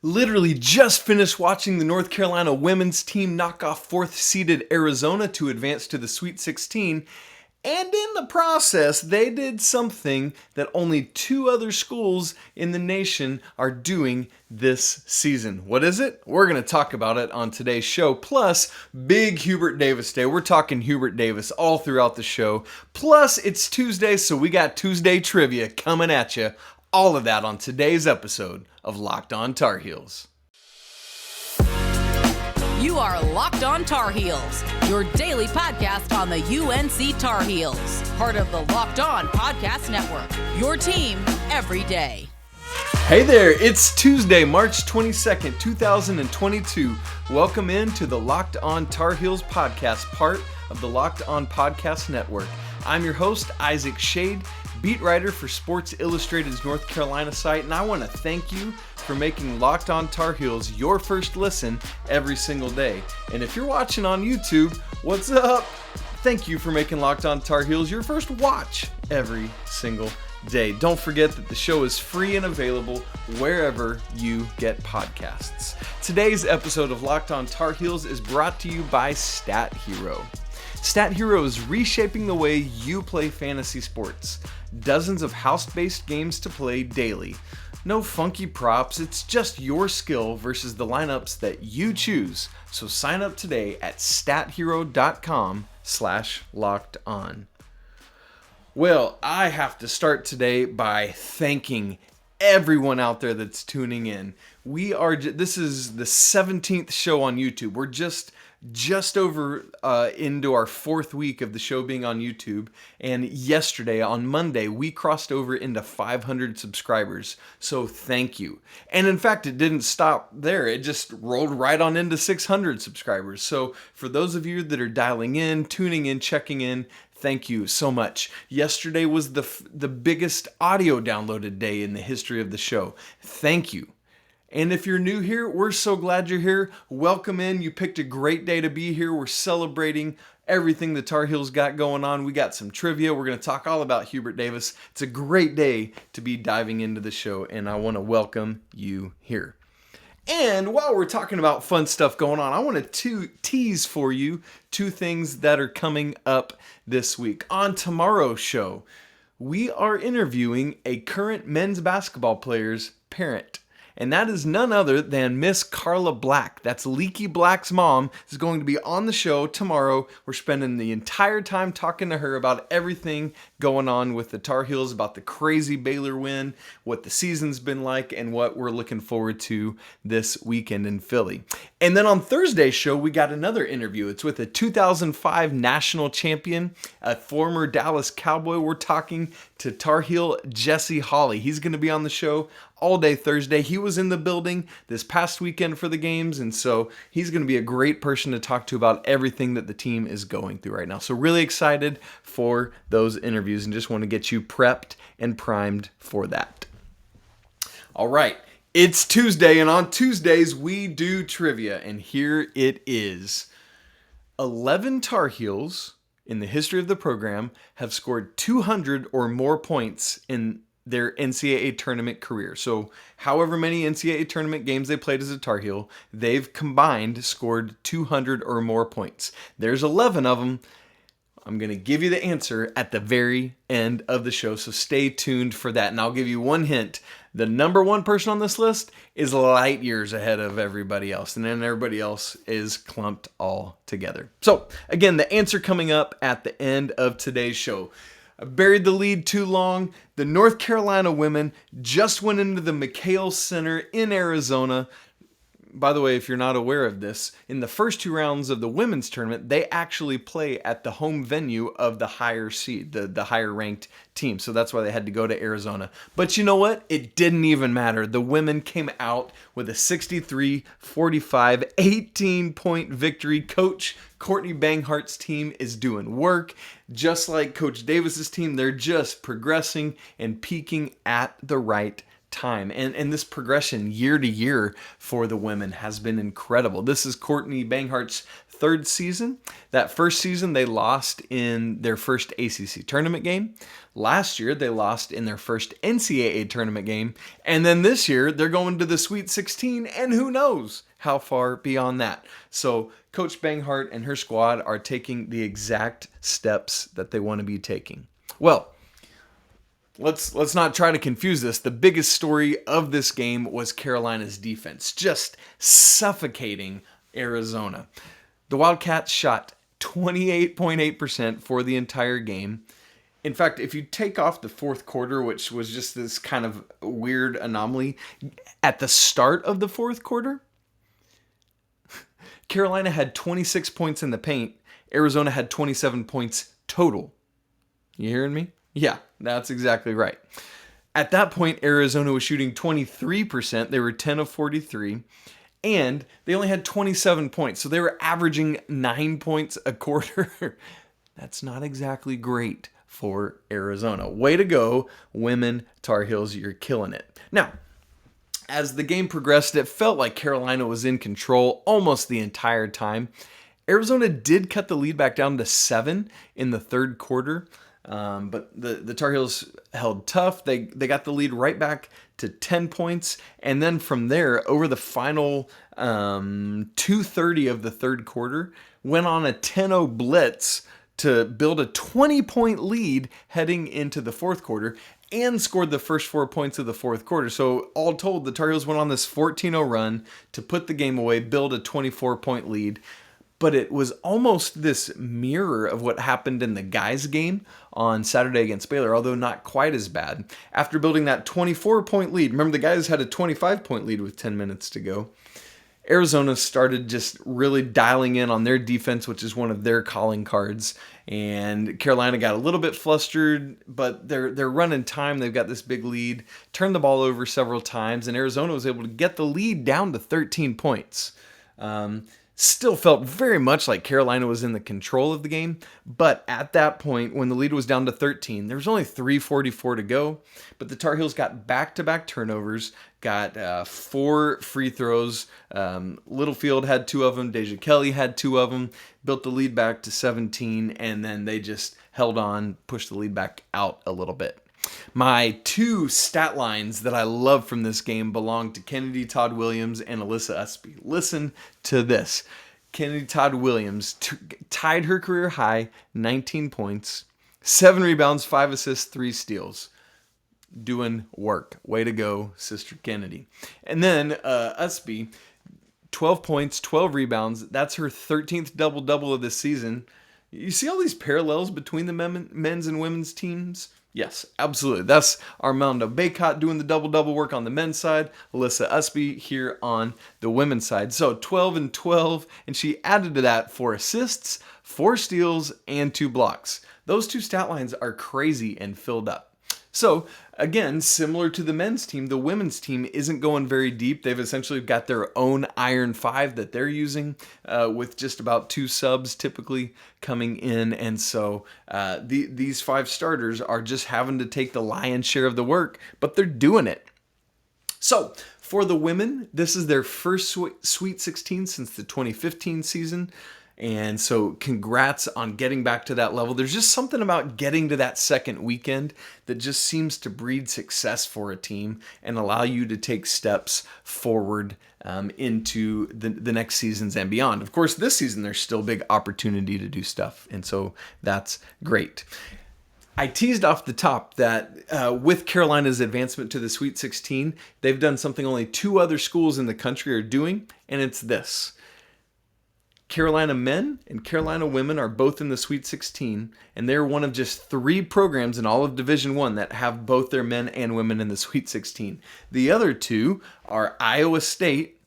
Literally just finished watching the North Carolina women's team knock off 4th-seeded Arizona to advance to the Sweet 16, and in the process, they did something that only 2 other schools in the nation are doing this season. What is it? We're going to talk about it on today's show. Plus, big Hubert Davis Day. We're talking Hubert Davis all throughout the show. Plus, it's Tuesday, so we got Tuesday trivia coming at you. All of that on today's episode of Locked On Tar Heels. You are Locked On Tar Heels, your daily podcast on the UNC Tar Heels, part of the Locked On Podcast Network, your team every day. Hey there, it's Tuesday, March 22nd, 2022. Welcome into the Locked On Tar Heels podcast, part of the Locked On Podcast Network. I'm your host, Isaac Shade, beat writer for Sports Illustrated's North Carolina site, and I want to thank you for making Locked On Tar Heels your first listen every single day. And if you're watching on YouTube, what's up? Thank you for making Locked On Tar Heels your first watch every single day. Don't forget that the show is free and available wherever you get podcasts. Today's episode of Locked On Tar Heels is brought to you by StatHero. StatHero is reshaping the way you play fantasy sports. Dozens of house-based games to play daily. No funky props, it's just your skill versus the lineups that you choose. So sign up today at stathero.com/lockedon. Well, I have to start today by thanking everyone out there that's tuning in. This is the 17th show on YouTube. We're just over into our 4th week of the show being on YouTube, and yesterday on Monday we crossed over into 500 subscribers, so thank you. And in fact, it didn't stop there, it just rolled right on into 600 subscribers. So for those of you that are dialing in, tuning in, checking in, thank you so much. Yesterday was the biggest audio downloaded day in the history of the show. Thank you. And if you're new here, we're so glad you're here. Welcome in. You picked a great day to be here. We're celebrating everything the Tar Heels got going on. We got some trivia. We're going to talk all about Hubert Davis. It's a great day to be diving into the show, and I want to welcome you here. And while we're talking about fun stuff going on, I want to tease for you 2 things that are coming up this week. On tomorrow's show, we are interviewing a current men's basketball player's parent. And that is none other than Miss Carla Black. That's Leaky Black's mom, is going to be on the show tomorrow. We're spending the entire time talking to her about everything going on with the Tar Heels, about the crazy Baylor win, what the season's been like, and what we're looking forward to this weekend in Philly. And then on Thursday's show, we got another interview. It's with a 2005 national champion, a former Dallas Cowboy. We're talking to Tar Heel Jesse Hawley. He's going to be on the show all day Thursday. He was in the building this past weekend for the games, and so he's going to be a great person to talk to about everything that the team is going through right now. So really excited for those interviews and just want to get you prepped and primed for that. All right, it's Tuesday, and on Tuesdays we do trivia, and here it is. 11 Tar Heels in the history of the program have scored 200 or more points in their NCAA tournament career. So however many NCAA tournament games they played as a Tar Heel, they've combined scored 200 or more points. There's 11 of them. I'm going to give you the answer at the very end of the show, so stay tuned for that. And I'll give you one hint. The number 1 person on this list is light years ahead of everybody else, and then everybody else is clumped all together. So again, the answer coming up at the end of today's show. I buried the lead too long. The North Carolina women just went into the McHale Center in Arizona. By the way, if you're not aware of this, in the first 2 rounds of the women's tournament, they actually play at the home venue of the higher seed, the higher ranked team. So that's why they had to go to Arizona. But you know what? It didn't even matter. The women came out with a 63-45, 18-point victory. Coach Courtney Banghart's team is doing work. Just like Coach Davis's team, they're just progressing and peaking at the right time. And this progression year to year for the women has been incredible. This is Courtney Banghart's third season. That first season, they lost in their first ACC tournament game. Last year, they lost in their first NCAA tournament game. And then this year, they're going to the Sweet 16, and who knows how far beyond that. So Coach Banghart and her squad are taking the exact steps that they want to be taking. Well, let's not try to confuse this. The biggest story of this game was Carolina's defense, just suffocating Arizona. The Wildcats shot 28.8% for the entire game. In fact, if you take off the fourth quarter, which was just this kind of weird anomaly, at the start of the fourth quarter, Carolina had 26 points in the paint. Arizona had 27 points total. You hearing me? Yeah, that's exactly right. At that point, Arizona was shooting 23%. They were 10 of 43. And they only had 27 points. So they were averaging 9 points a quarter. That's not exactly great for Arizona. Way to go, women Tar Heels. You're killing it. Now, as the game progressed, it felt like Carolina was in control almost the entire time. Arizona did cut the lead back down to 7 in the third quarter. But the Tar Heels held tough. They got the lead right back to 10 points. And then from there, over the final 2:30 of the third quarter, went on a 10-0 blitz to build a 20-point lead heading into the fourth quarter and scored the first 4 points of the fourth quarter. So all told, the Tar Heels went on this 14-0 run to put the game away, build a 24-point lead. But it was almost this mirror of what happened in the guys' game on Saturday against Baylor, although not quite as bad. After building that 24-point lead, remember the guys had a 25-point lead with 10 minutes to go. Arizona started just really dialing in on their defense, which is one of their calling cards. And Carolina got a little bit flustered, but they're running time. They've got this big lead, turned the ball over several times, and Arizona was able to get the lead down to 13 points. Still felt very much like Carolina was in the control of the game, but at that point, when the lead was down to 13, there was only 3:44 to go, but the Tar Heels got back-to-back turnovers, got 4 free throws. Littlefield had 2 of them, Deja Kelly had 2 of them, built the lead back to 17, and then they just held on, pushed the lead back out a little bit. My 2 stat lines that I love from this game belong to Kennedy Todd-Williams and Alyssa Ustby. Listen to this. Kennedy Todd-Williams tied her career high, 19 points, 7 rebounds, 5 assists, 3 steals. Doing work. Way to go, Sister Kennedy. And then Ustby, 12 points, 12 rebounds. That's her 13th double-double of this season. You see all these parallels between the men's and women's teams? Yes, absolutely. That's Armando Bacot doing the double-double work on the men's side. Alyssa Ustby here on the women's side. So 12 and 12, and she added to that 4 assists, 4 steals, and 2 blocks. Those 2 stat lines are crazy and filled up. So, again, similar to the men's team, the women's team isn't going very deep. They've essentially got their own Iron 5 that they're using with just about 2 subs typically coming in. And so these 5 starters are just having to take the lion's share of the work, but they're doing it. So, for the women, this is their first Sweet 16 since the 2015 season. And so congrats on getting back to that level. There's just something about getting to that second weekend that just seems to breed success for a team and allow you to take steps forward into the next seasons and beyond. Of course, this season, there's still big opportunity to do stuff. And so that's great. I teased off the top that with Carolina's advancement to the Sweet 16, they've done something only 2 other schools in the country are doing, and it's this. Carolina men and Carolina women are both in the Sweet 16, and they're one of just 3 programs in all of Division I that have both their men and women in the Sweet 16. The other 2 are Iowa State,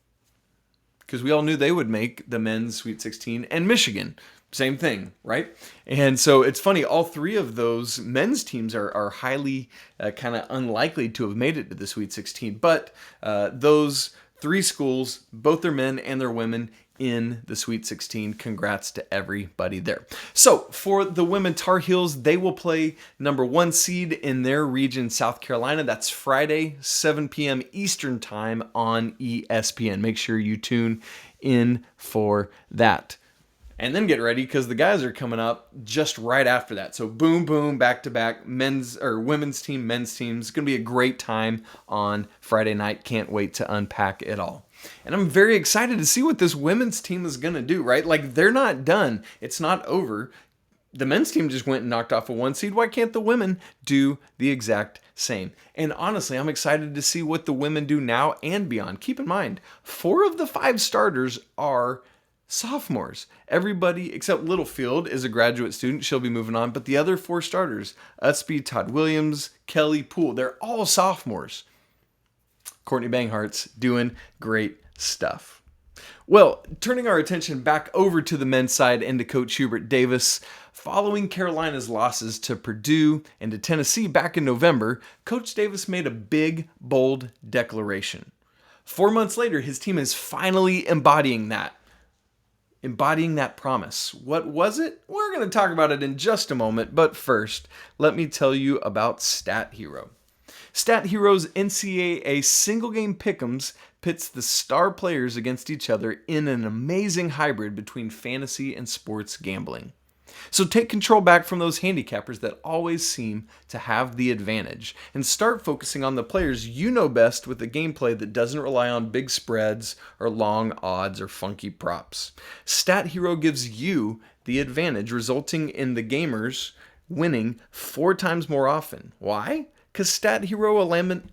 because we all knew they would make the men's Sweet 16, and Michigan. Same thing, right? And so it's funny, all 3 of those men's teams are highly kind of unlikely to have made it to the Sweet 16, but those 3 schools, both their men and their women, in the Sweet 16. Congrats to everybody there. So for the women Tar Heels, they will play number 1 seed in their region, South Carolina. That's Friday, 7 p.m. Eastern time on ESPN. Make sure you tune in for that. And then get ready because the guys are coming up just right after that. So boom, boom, back to back, women's team, men's team. It's going to be a great time on Friday night. Can't wait to unpack it all. And I'm very excited to see what this women's team is going to do, right? Like, they're not done. It's not over. The men's team just went and knocked off a 1 seed. Why can't the women do the exact same? And honestly, I'm excited to see what the women do now and beyond. Keep in mind, 4 of the 5 starters are sophomores. Everybody except Littlefield is a graduate student. She'll be moving on. But the other 4 starters, Ustby, Todd-Williams, Kelly, Poole, they're all sophomores. Courtney Banghart's doing great stuff. Well, turning our attention back over to the men's side and to Coach Hubert Davis, following Carolina's losses to Purdue and to Tennessee back in November, Coach Davis made a big, bold declaration. 4 months later, his team is finally embodying that promise. What was it? We're going to talk about it in just a moment, but first, let me tell you about StatHero. StatHero's NCAA single-game pick'ems pits the star players against each other in an amazing hybrid between fantasy and sports gambling. So take control back from those handicappers that always seem to have the advantage and start focusing on the players you know best with a gameplay that doesn't rely on big spreads or long odds or funky props. StatHero gives you the advantage, resulting in the gamers winning 4 times more often. Why? Because StatHero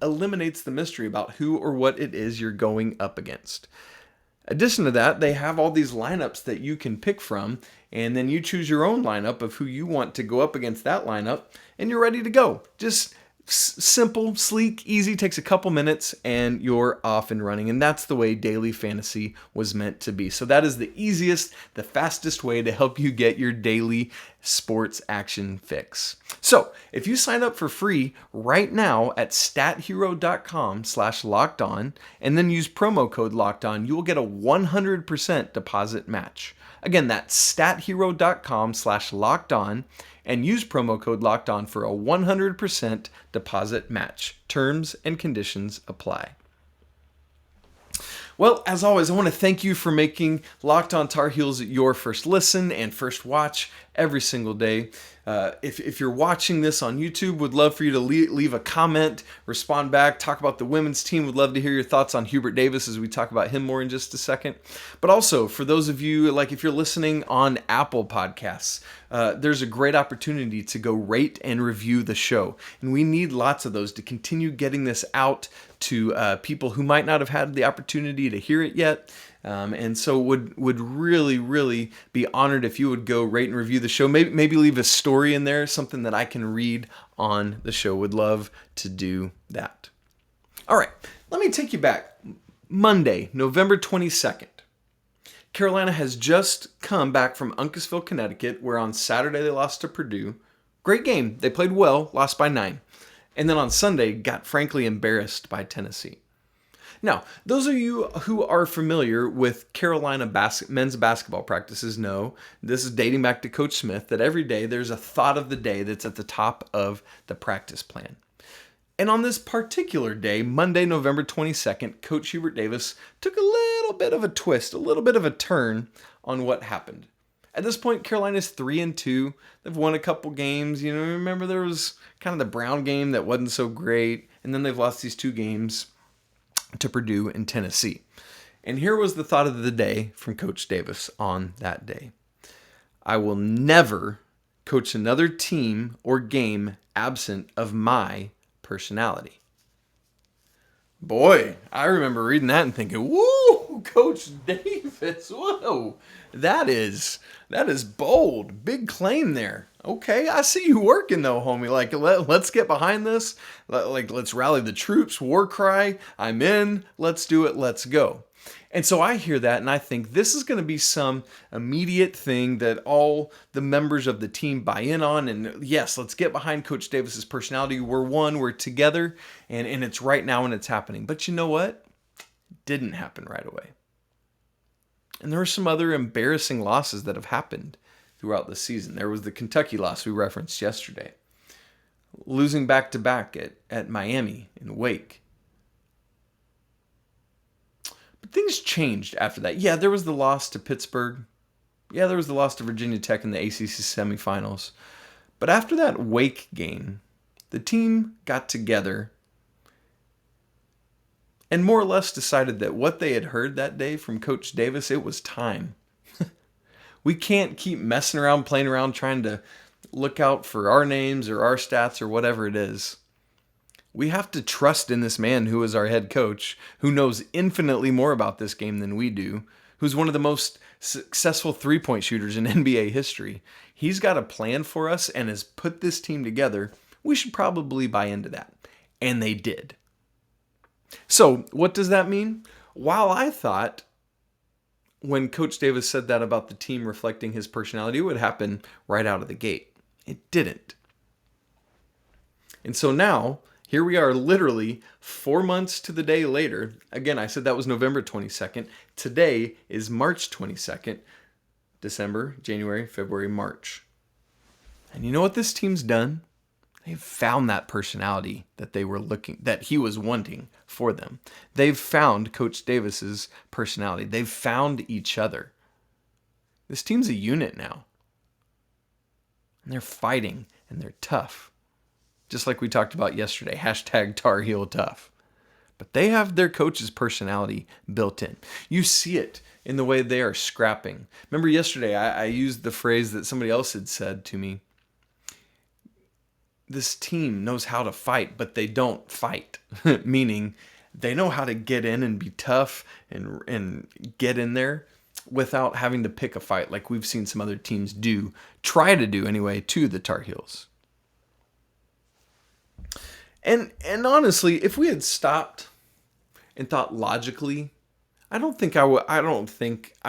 eliminates the mystery about who or what it is you're going up against. Addition to that, they have all these lineups that you can pick from, and then you choose your own lineup of who you want to go up against that lineup, and you're ready to go. Just simple, sleek, easy, takes a couple minutes, and you're off and running. And that's the way daily fantasy was meant to be. So that is the easiest, the fastest way to help you get your daily sports action fix. So if you sign up for free right now at stathero.com/lockedon and then use promo code lockedon, you will get a 100% deposit match. Again, that's stathero.com/lockedon and use promo code LOCKEDON for a 100% deposit match. Terms and conditions apply. Well, as always, I want to thank you for making Locked On Tar Heels your first listen and first watch every single day. If you're watching this on YouTube, would love for you to leave a comment, respond back, talk about the women's team. Would love to hear your thoughts on Hubert Davis as we talk about him more in just a second. But also, for those of you, like if you're listening on Apple Podcasts, there's a great opportunity to go rate and review the show. And we need lots of those to continue getting this out to people who might not have had the opportunity to hear it yet. And so would really be honored if you would go rate and review the show. Maybe leave a story in there, something that I can read on the show. Would love to do that. All right, let me take you back. Monday, November 22nd. Carolina has just come back from Uncasville, Connecticut, where on Saturday they lost to Purdue. Great game. They played well, lost by 9. And then on Sunday, got frankly embarrassed by Tennessee. Now, those of you who are familiar with Carolina men's basketball practices know, this is dating back to Coach Smith, that every day there's a thought of the day that's at the top of the practice plan. And on this particular day, Monday, November 22nd, Coach Hubert Davis took a little bit of a twist, a little bit of a turn on what happened. At this point, Carolina's 3-2. They've won a couple games. You know, remember there was kind of the Brown game that wasn't so great, and then they've lost these 2 games to Purdue and Tennessee. And here was the thought of the day from Coach Davis on that day. I will never coach another team or game absent of my personality. Boy, I remember reading that and thinking, whoa, Coach Davis, whoa, that is bold, big claim there. Okay, I see you working though, homie. Like, let's get behind this. Let's rally the troops, war cry, I'm in, let's do it, let's go. And so I hear that and I think this is going to be some immediate thing that all the members of the team buy in on. And yes, let's get behind Coach Davis's personality. We're one, we're together, and it's right now and it's happening. But you know what? It didn't happen right away. And there are some other embarrassing losses that have happened throughout the season. There was the Kentucky loss we referenced yesterday. Losing back-to-back at Miami in Wake. But things changed after that. Yeah, there was the loss to Pittsburgh. Yeah, there was the loss to Virginia Tech in the ACC semifinals. But after that Wake game, the team got together and more or less decided that what they had heard that day from Coach Davis, it was time. We can't keep messing around, playing around, trying to look out for our names or our stats or whatever it is. We have to trust in this man who is our head coach, who knows infinitely more about this game than we do, who's one of the most successful three-point shooters in NBA history. He's got a plan for us and has put this team together. We should probably buy into that. And they did. So, what does that mean? While I thought when Coach Davis said that about the team reflecting his personality, it would happen right out of the gate. It didn't. And so now, here we are literally 4 months to the day later. Again, I said that was November 22nd. Today is March 22nd. December, January, February, March. And you know what this team's done? They've found that personality that that he was wanting for them. They've found Coach Davis's personality. They've found each other. This team's a unit now. And they're fighting and they're tough. Just like we talked about yesterday, hashtag Tar Heel tough. But they have their coach's personality built in. You see it in the way they are scrapping. Remember yesterday, I used the phrase that somebody else had said to me. This team knows how to fight, but they don't fight. Meaning, they know how to get in and be tough and get in there without having to pick a fight like we've seen some other teams do, try to do anyway, to the Tar Heels. And honestly, if we had stopped and thought logically, I don't think I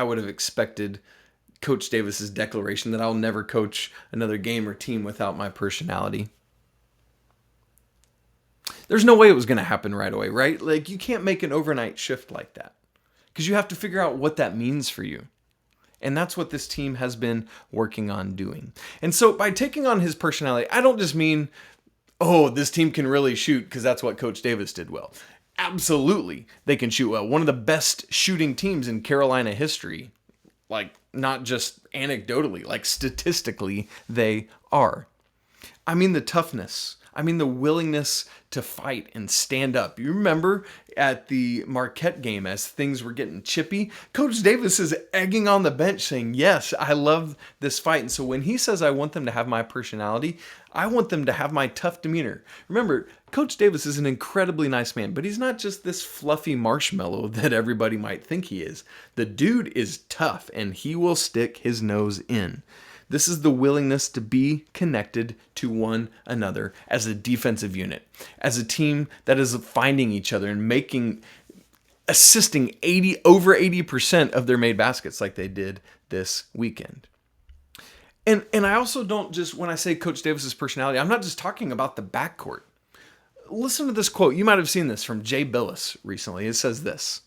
would have expected Coach Davis's declaration that I'll never coach another game or team without my personality. There's no way it was going to happen right away, right? Like, you can't make an overnight shift like that because you have to figure out what that means for you. And that's what this team has been working on doing. And so by taking on his personality, I don't just mean, oh, this team can really shoot because that's what Coach Davis did well. Absolutely, they can shoot well. One of the best shooting teams in Carolina history. Like, not just anecdotally, like statistically, they are. I mean the toughness. I mean the willingness to fight and stand up. You remember at the Marquette game as things were getting chippy, Coach Davis is egging on the bench saying, yes, I love this fight. And so when he says I want them to have my personality, I want them to have my tough demeanor. Remember, Coach Davis is an incredibly nice man, but he's not just this fluffy marshmallow that everybody might think he is. The dude is tough and he will stick his nose in. This is the willingness to be connected to one another as a defensive unit, as a team that is finding each other and assisting over 80% of their made baskets like they did this weekend. And I also don't just, when I say Coach Davis's personality, I'm not just talking about the backcourt. Listen to this quote. You might have seen this from Jay Billis recently. It says this: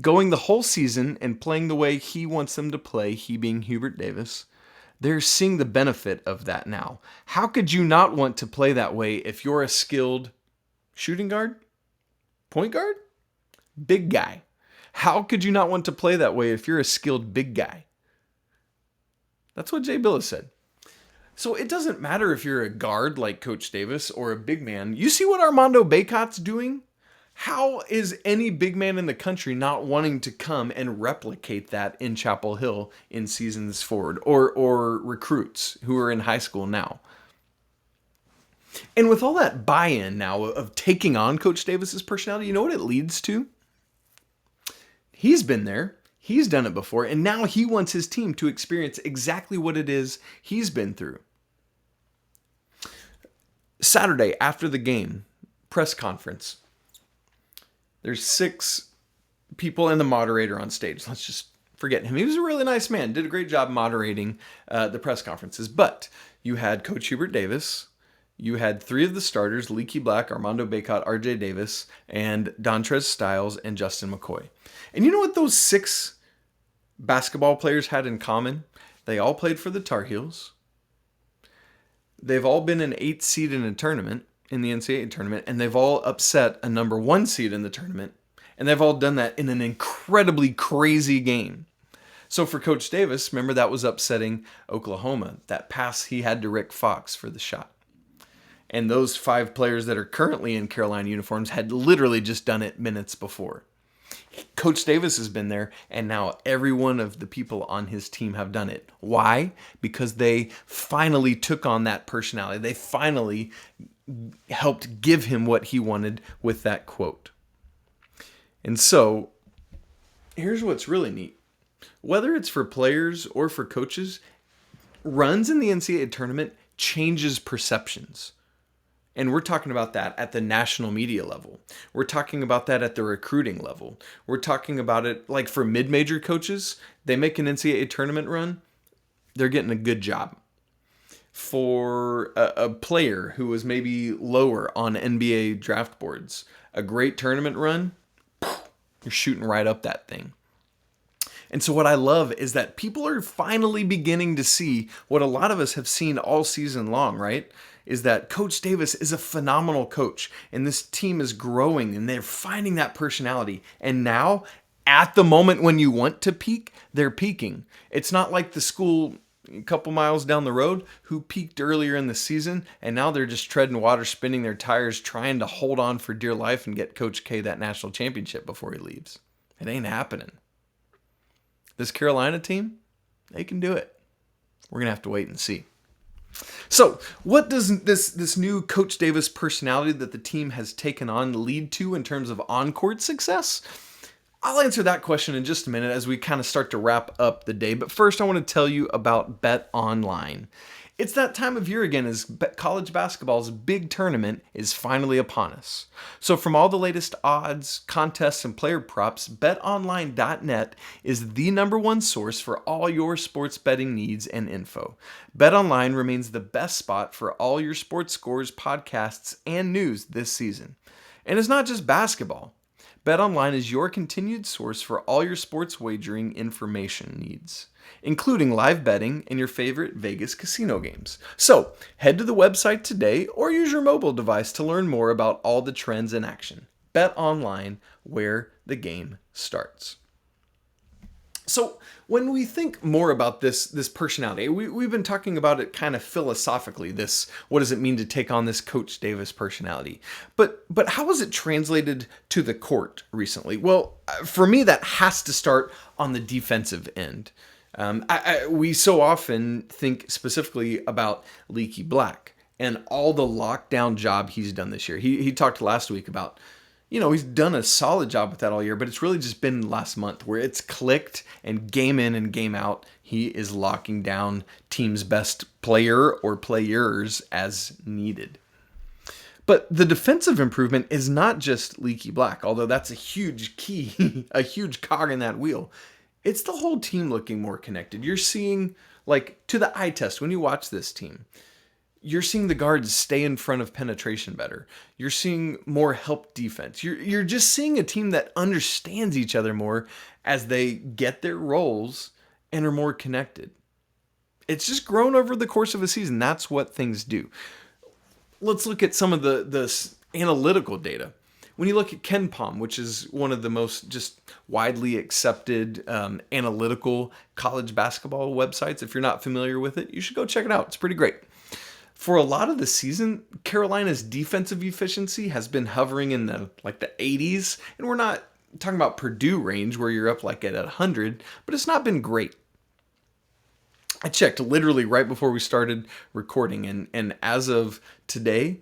going the whole season and playing the way he wants them to play, he being Hubert Davis, they're seeing the benefit of that now. How could you not want to play that way if you're a skilled shooting guard, point guard, big guy? How could you not want to play that way if you're a skilled big guy? That's what Jay Billis said. So it doesn't matter if you're a guard like Coach Davis or a big man. You see what Armando Bacot's doing? How is any big man in the country not wanting to come and replicate that in Chapel Hill in seasons forward, or recruits who are in high school now? And with all that buy-in now of taking on Coach Davis's personality, you know what it leads to? He's been there. He's done it before, and now he wants his team to experience exactly what it is he's been through. Saturday, after the game, press conference. There's 6 people and the moderator on stage. Let's just forget him. He was a really nice man. Did a great job moderating the press conferences. But you had Coach Hubert Davis. You had 3 of the starters, Leaky Black, Armando Bacot, RJ Davis, and Dontrez Styles and Justin McCoy. And you know what those 6 basketball players had in common, they all played for the Tar Heels. They've all been an 8th seed in a tournament, in the NCAA tournament, and they've all upset a number 1 seed in the tournament. And they've all done that in an incredibly crazy game. So for Coach Davis, remember that was upsetting Oklahoma, that pass he had to Rick Fox for the shot. And those 5 players that are currently in Carolina uniforms had literally just done it minutes before. Coach Davis has been there, and now every one of the people on his team have done it. Why? Because they finally took on that personality. They finally helped give him what he wanted with that quote. And so, here's what's really neat. Whether it's for players or for coaches, runs in the NCAA tournament changes perceptions. And we're talking about that at the national media level. We're talking about that at the recruiting level. We're talking about it like for mid-major coaches, they make an NCAA tournament run, they're getting a good job. For a player who was maybe lower on NBA draft boards, a great tournament run, you're shooting right up that thing. And so what I love is that people are finally beginning to see what a lot of us have seen all season long, right? Is that Coach Davis is a phenomenal coach, and this team is growing, and they're finding that personality. And now, at the moment when you want to peak, they're peaking. It's not like the school a couple miles down the road who peaked earlier in the season, and now they're just treading water, spinning their tires, trying to hold on for dear life and get Coach K that national championship before he leaves. It ain't happening. This Carolina team, they can do it. We're going to have to wait and see. So, what does this new Coach Davis personality that the team has taken on lead to in terms of on-court success? I'll answer that question in just a minute as we kind of start to wrap up the day. But first, I want to tell you about BetOnline. It's that time of year again as college basketball's big tournament is finally upon us. So from all the latest odds, contests, and player props, betonline.net is the #1 source for all your sports betting needs and info. BetOnline remains the best spot for all your sports scores, podcasts, and news this season. And it's not just basketball. BetOnline is your continued source for all your sports wagering information needs, including live betting and your favorite Vegas casino games. So, head to the website today or use your mobile device to learn more about all the trends in action. BetOnline, where the game starts. So, when we think more about this personality, we've been talking about it kind of philosophically, what does it mean to take on this Coach Davis personality? But how was it translated to the court recently? Well, for me, that has to start on the defensive end. We so often think specifically about Leaky Black and all the lockdown job he's done this year. He talked last week about, he's done a solid job with that all year, but it's really just been last month where it's clicked, and game in and game out, he is locking down team's best player or players as needed. But the defensive improvement is not just Leaky Black, although that's a huge key, a huge cog in that wheel. It's the whole team looking more connected. You're seeing, to the eye test, when you watch this team, you're seeing the guards stay in front of penetration better. You're seeing more help defense. You're just seeing a team that understands each other more as they get their roles and are more connected. It's just grown over the course of a season. That's what things do. Let's look at some of the analytical data. When you look at KenPom, which is one of the most just widely accepted analytical college basketball websites, if you're not familiar with it, you should go check it out. It's pretty great. For a lot of the season, Carolina's defensive efficiency has been hovering in the 80s, and we're not talking about Purdue range where you're up at 100, but it's not been great. I checked literally right before we started recording, and as of today,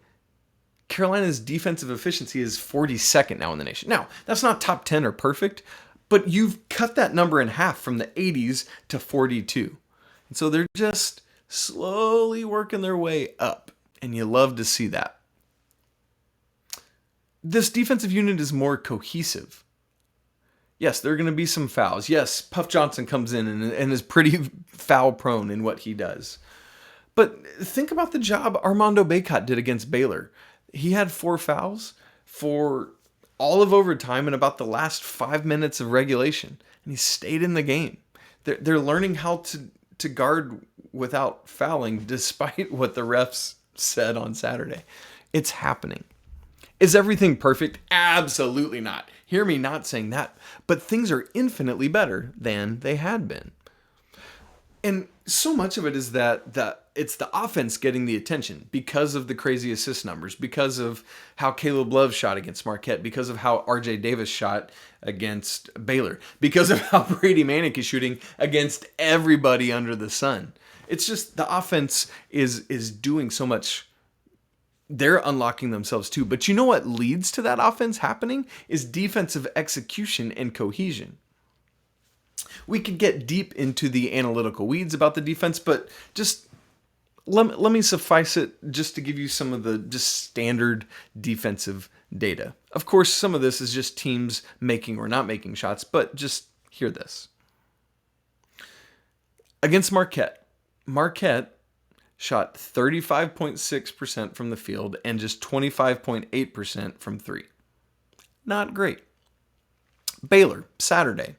Carolina's defensive efficiency is 42nd now in the nation. Now, that's not top 10 or perfect, but you've cut that number in half from the 80s to 42. And so they're just slowly working their way up, and you love to see that. This defensive unit is more cohesive. Yes, there are going to be some fouls. Yes, Puff Johnson comes in and is pretty foul prone in what he does. But think about the job Armando Bacot did against Baylor. He had 4 fouls for all of overtime and about the last 5 minutes of regulation, and he stayed in the game. They're learning how to guard without fouling, despite what the refs said on Saturday. It's happening. Is everything perfect? Absolutely not. Hear me not saying that. But things are infinitely better than they had been. And so much of it is that it's the offense getting the attention because of the crazy assist numbers, because of how Caleb Love shot against Marquette, because of how RJ Davis shot against Baylor, because of how Brady Manek is shooting against everybody under the sun. It's just the offense is doing so much. They're unlocking themselves too. But you know what leads to that offense happening is defensive execution and cohesion. We could get deep into the analytical weeds about the defense, but just let me suffice it just to give you some of the just standard defensive data. Of course, some of this is just teams making or not making shots, but just hear this. Against Marquette shot 35.6% from the field and just 25.8% from three. Not great. Baylor, Saturday,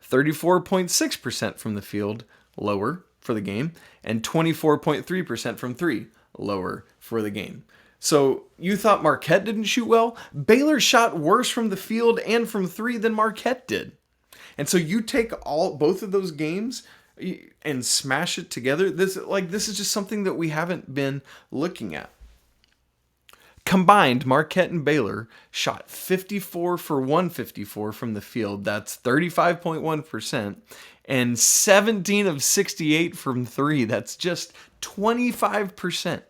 34.6% from the field, lower for the game, and 24.3% from three, lower for the game. So you thought Marquette didn't shoot well? Baylor shot worse from the field and from three than Marquette did. And so you take both of those games and smash it together. This is just something that we haven't been looking at. Combined, Marquette and Baylor shot 54 for 154 from the field. That's 35.1%. And 17 of 68 from three. That's just 25%.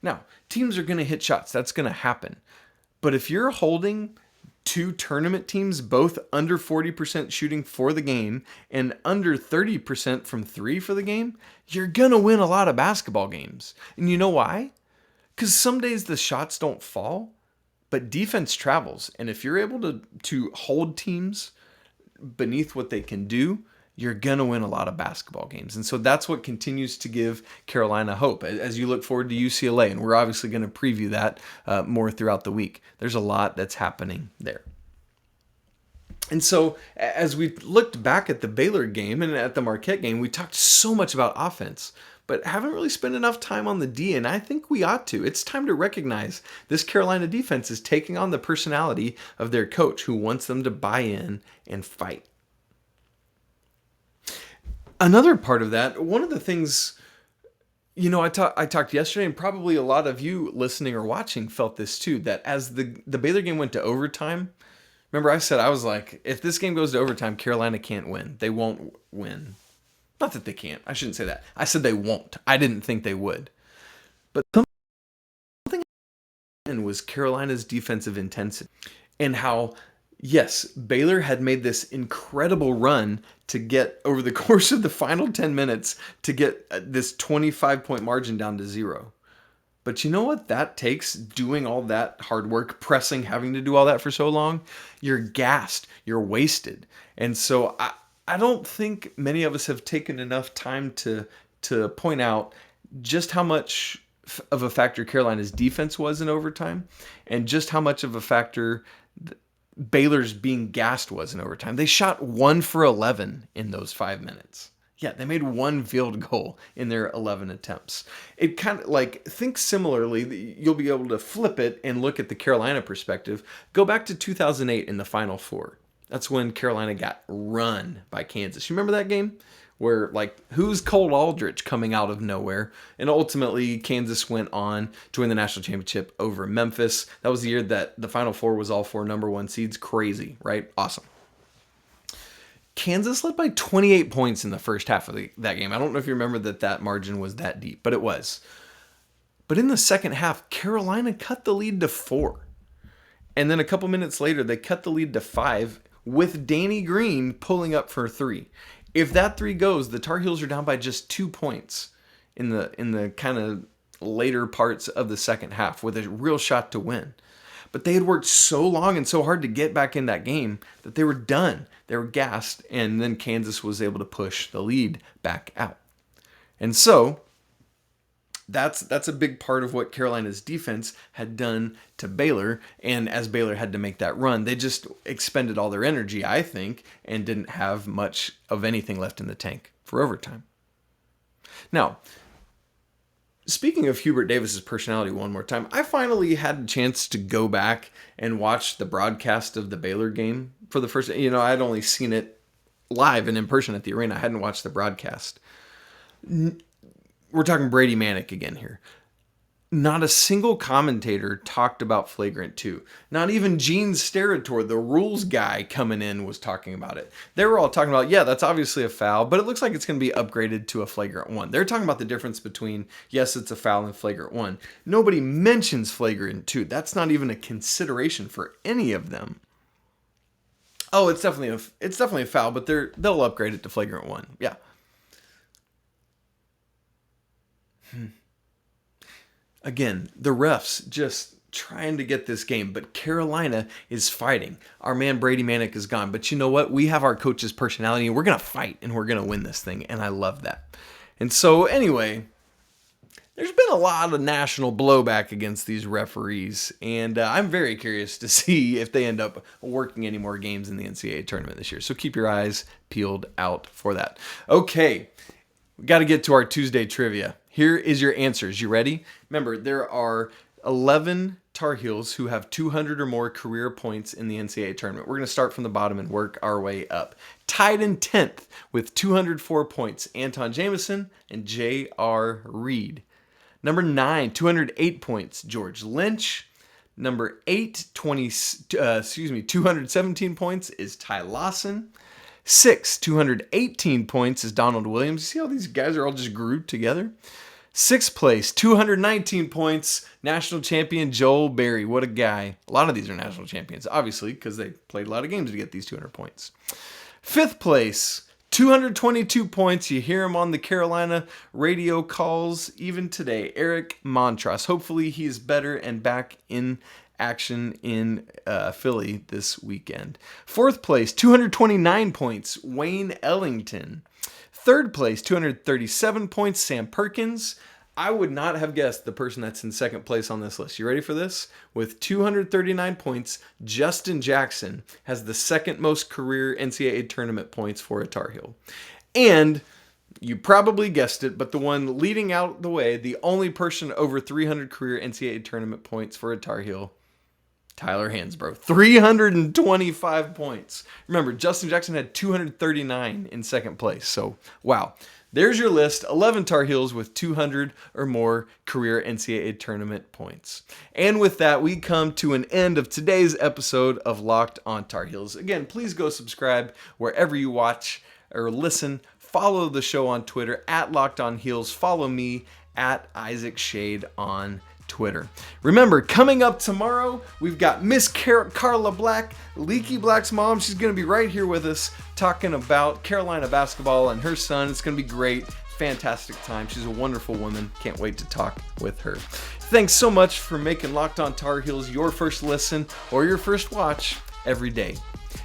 Now, teams are going to hit shots. That's going to happen. But if you're holding two tournament teams, both under 40% shooting for the game and under 30% from three for the game, you're going to win a lot of basketball games. And you know why? Because some days the shots don't fall, but defense travels. And if you're able to hold teams beneath what they can do, you're going to win a lot of basketball games. And so that's what continues to give Carolina hope as you look forward to UCLA. And we're obviously going to preview that more throughout the week. There's a lot that's happening there. And so as we looked back at the Baylor game and at the Marquette game, we talked so much about offense, but haven't really spent enough time on the D, and I think we ought to. It's time to recognize this Carolina defense is taking on the personality of their coach who wants them to buy in and fight. Another part of that, one of the things, I talked yesterday, and probably a lot of you listening or watching felt this too, that as the Baylor game went to overtime, remember I said, I was like, if this game goes to overtime, Carolina can't win. They won't win. Not that they can't. I shouldn't say that. I said they won't. I didn't think they would. But something was Carolina's defensive intensity and how, yes, Baylor had made this incredible run to get over the course of the final 10 minutes to get this 25-point margin down to 0. But you know what that takes, doing all that hard work, pressing, having to do all that for so long? You're gassed. You're wasted. And so I don't think many of us have taken enough time to point out just how much of a factor Carolina's defense was in overtime and just how much of a factor Baylor's being gassed was in overtime. They shot 1 for 11 in those 5 minutes. Yeah, they made one field goal in their 11 attempts. It kind of think similarly, you'll be able to flip it and look at the Carolina perspective. Go back to 2008 in the Final Four. That's when Carolina got run by Kansas. You remember that game? Where, who's Cole Aldrich coming out of nowhere? And ultimately, Kansas went on to win the national championship over Memphis. That was the year that the Final Four was all 4 number 1 seeds. Crazy, right? Awesome. Kansas led by 28 points in the first half of that game. I don't know if you remember that margin was that deep, but it was. But in the second half, Carolina cut the lead to 4. And then a couple minutes later, they cut the lead to 5 with Danny Green pulling up for 3. If that 3 goes, the Tar Heels are down by just 2 points in the kind of later parts of the second half with a real shot to win. But they had worked so long and so hard to get back in that game that they were done. They were gassed, and then Kansas was able to push the lead back out. And so, That's a big part of what Carolina's defense had done to Baylor, and as Baylor had to make that run, they just expended all their energy, I think, and didn't have much of anything left in the tank for overtime. Now, speaking of Hubert Davis's personality one more time, I finally had a chance to go back and watch the broadcast of the Baylor game for the first. I'd only seen it live and in person at the arena. I hadn't watched the broadcast. We're talking Brady Manek again here. Not a single commentator talked about flagrant 2. Not even Gene Steratore, the rules guy coming in, was talking about it. They were all talking about, yeah, that's obviously a foul, but it looks like it's going to be upgraded to a flagrant 1. They're talking about the difference between, yes, it's a foul and flagrant 1. Nobody mentions flagrant 2. That's not even a consideration for any of them. Oh, it's definitely a foul, but they'll upgrade it to flagrant 1. Yeah. Again, the refs just trying to get this game, but Carolina is fighting. Our man Brady Manek is gone, but you know what? We have our coach's personality, and we're going to fight, and we're going to win this thing, and I love that. And so, anyway, there's been a lot of national blowback against these referees, and I'm very curious to see if they end up working any more games in the NCAA tournament this year. So keep your eyes peeled out for that. Okay, we got to get to our Tuesday trivia. Here is your answers. You ready? Remember, there are 11 Tar Heels who have 200 or more career points in the NCAA tournament. We're going to start from the bottom and work our way up. Tied in 10th with 204 points, Anton Jameson and J.R. Reed. Number 9, 208 points, George Lynch. Number 8, 217 points is Ty Lawson. 6, 218 points is Donald Williams. You see how these guys are all just grouped together? 6th place, 219 points, national champion Joel Berry. What a guy. A lot of these are national champions, obviously, because they played a lot of games to get these 200 points. 5th place, 222 points. You hear him on the Carolina radio calls even today. Eric Montross. Hopefully he is better and back in action in Philly this weekend. 4th place, 229 points, Wayne Ellington. 3rd place, 237 points, Sam Perkins. I would not have guessed the person that's in 2nd place on this list. You ready for this? With 239 points, Justin Jackson has the 2nd most career NCAA tournament points for a Tar Heel. And you probably guessed it, but the one leading out the way, the only person over 300 career NCAA tournament points for a Tar Heel, Tyler Hansbrough, 325 points. Remember, Justin Jackson had 239 in 2nd place. So, wow. There's your list. 11 Tar Heels with 200 or more career NCAA tournament points. And with that, we come to an end of today's episode of Locked on Tar Heels. Again, please go subscribe wherever you watch or listen. Follow the show on Twitter at Locked on Heels. Follow me at Isaac Shade on Twitter. Remember, coming up tomorrow, we've got Miss Carla Black, Leaky Black's mom. She's going to be right here with us talking about Carolina basketball and her son. It's going to be great. Fantastic time. She's a wonderful woman. Can't wait to talk with her. Thanks so much for making Locked on Tar Heels your first listen or your first watch every day.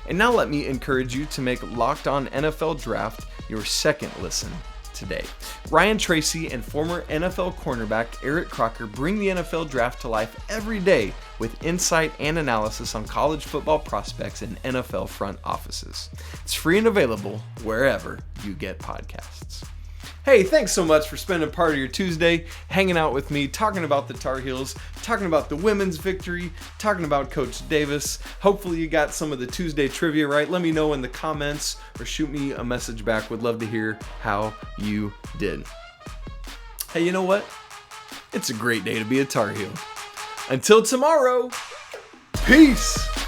And now let me encourage you to make Locked on NFL Draft your second listen today. Ryan Tracy and former NFL cornerback Eric Crocker bring the NFL Draft to life every day with insight and analysis on college football prospects and NFL front offices. It's free and available wherever you get podcasts. Hey, thanks so much for spending part of your Tuesday hanging out with me, talking about the Tar Heels, talking about the women's victory, talking about Coach Davis. Hopefully you got some of the Tuesday trivia right. Let me know in the comments or shoot me a message back. Would love to hear how you did. Hey, you know what? It's a great day to be a Tar Heel. Until tomorrow, peace!